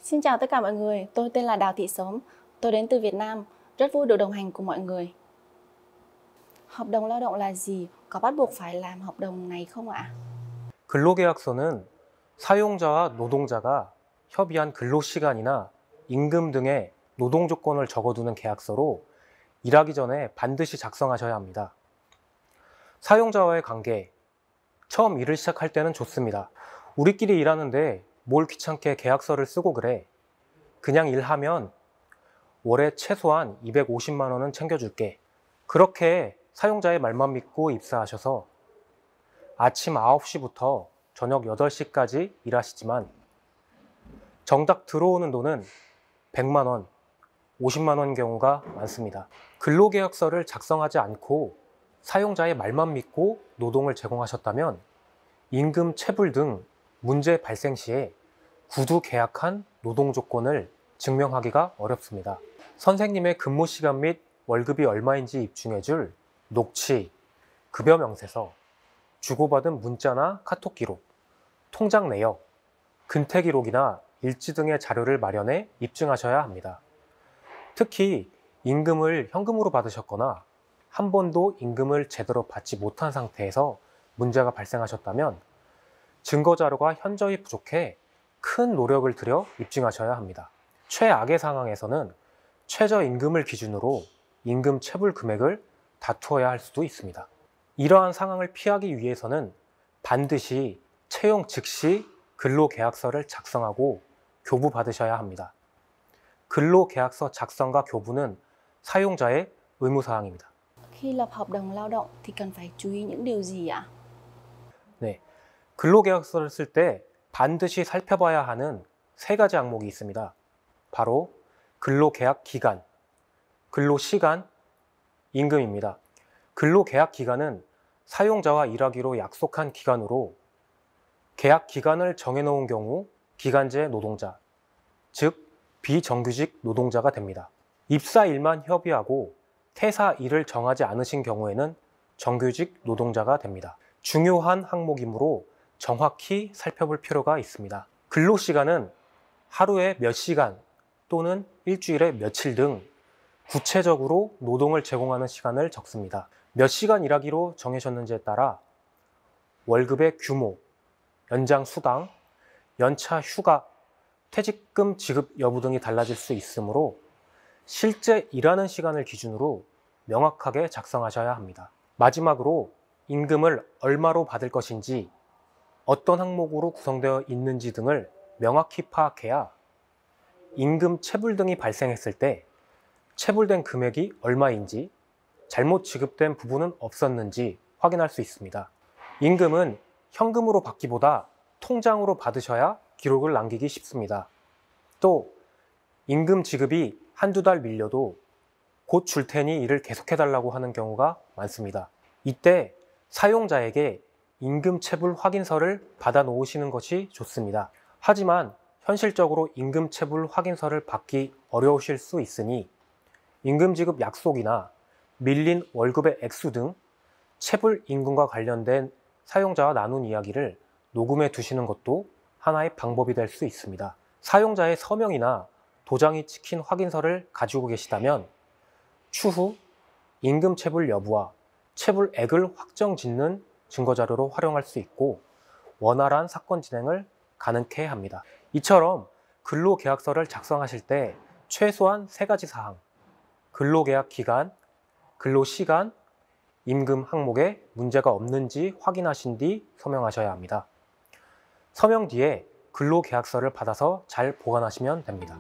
Xin chào tất cả mọi người, tôi tên là Đào Thị Sớm, tôi đến từ Việt Nam, rất vui được đồng hành cùng mọi người. Hợp đồng lao động là gì? Có bắt buộc phải làm hợp đồng này không ạ? 근로계약서는 사용자와 노동자가 협의한 근로시간이나 임금 등의 노동조건을 적어두는 계약서로 일하기 전에 반드시 작성하셔야 합니다. 사용자와의 관계, 처음 일을 시작할 때는 좋습니다. 우리끼리 일하는데 뭘 귀찮게 계약서를 쓰고 그래. 그냥 일하면 월에 최소한 250만 원은 챙겨줄게. 그렇게 사용자의 말만 믿고 입사하셔서 아침 9시부터 저녁 8시까지 일하시지만 정작 들어오는 돈은 100만 원, 50만 원 경우가 많습니다. 근로계약서를 작성하지 않고 사용자의 말만 믿고 노동을 제공하셨다면 임금 체불 등 문제 발생 시에 구두 계약한 노동 조건을 증명하기가 어렵습니다. 선생님의 근무 시간 및 월급이 얼마인지 입증해줄 녹취, 급여 명세서, 주고받은 문자나 카톡 기록, 통장 내역, 근태 기록이나 일지 등의 자료를 마련해 입증하셔야 합니다. 특히 임금을 현금으로 받으셨거나 한 번도 임금을 제대로 받지 못한 상태에서 문제가 발생하셨다면 증거 자료가 현저히 부족해 큰 노력을 들여 입증하셔야 합니다. 최악의 상황에서는 최저임금을 기준으로 임금 체불 금액을 다투어야 할 수도 있습니다. 이러한 상황을 피하기 위해서는 반드시 채용 즉시 근로계약서를 작성하고 교부받으셔야 합니다. 근로계약서 작성과 교부는 사용자의 의무사항입니다. Khi lập hợp đồng lao động thì cần phải chú ý những điều gì ạ? 네, 근로계약서를 쓸 때 반드시 살펴봐야 하는 3가지 항목이 있습니다. 바로 근로계약 기간, 근로시간, 임금입니다. 근로계약 기간은 사용자와 일하기로 약속한 기간으로 계약 기간을 정해놓은 경우 기간제 노동자, 즉 비정규직 노동자가 됩니다. 입사일만 협의하고 퇴사일을 정하지 않으신 경우에는 정규직 노동자가 됩니다. 중요한 항목이므로 정확히 살펴볼 필요가 있습니다. 근로시간은 하루에 몇 시간 또는 일주일에 며칠 등 구체적으로 노동을 제공하는 시간을 적습니다. 몇 시간 일하기로 정하셨는지에 따라 월급의 규모, 연장 수당, 연차 휴가, 퇴직금 지급 여부 등이 달라질 수 있으므로 실제 일하는 시간을 기준으로 명확하게 작성하셔야 합니다. 마지막으로 임금을 얼마로 받을 것인지, 어떤 항목으로 구성되어 있는지 등을 명확히 파악해야 임금 체불 등이 발생했을 때 체불된 금액이 얼마인지, 잘못 지급된 부분은 없었는지 확인할 수 있습니다. 임금은 현금으로 받기보다 통장으로 받으셔야 기록을 남기기 쉽습니다. 또 임금 지급이 한두 달 밀려도 곧 줄 테니 일을 계속해달라고 하는 경우가 많습니다. 이때 사용자에게 임금 체불 확인서를 받아 놓으시는 것이 좋습니다. 하지만 현실적으로 임금 체불 확인서를 받기 어려우실 수 있으니 임금 지급 약속이나 밀린 월급의 액수 등 체불 임금과 관련된 사용자와 나눈 이야기를 녹음해 두시는 것도 하나의 방법이 될 수 있습니다. 사용자의 서명이나 도장이 찍힌 확인서를 가지고 계시다면 추후 임금 체불 여부와 체불액을 확정 짓는 증거자료로 활용할 수 있고 원활한 사건 진행을 가능케 합니다. 이처럼 근로계약서를 작성하실 때 최소한 3가지 사항, 근로계약 기간, 근로시간, 임금 항목에 문제가 없는지 확인하신 뒤 서명하셔야 합니다. 서명 뒤에 근로계약서를 받아서 잘 보관하시면 됩니다.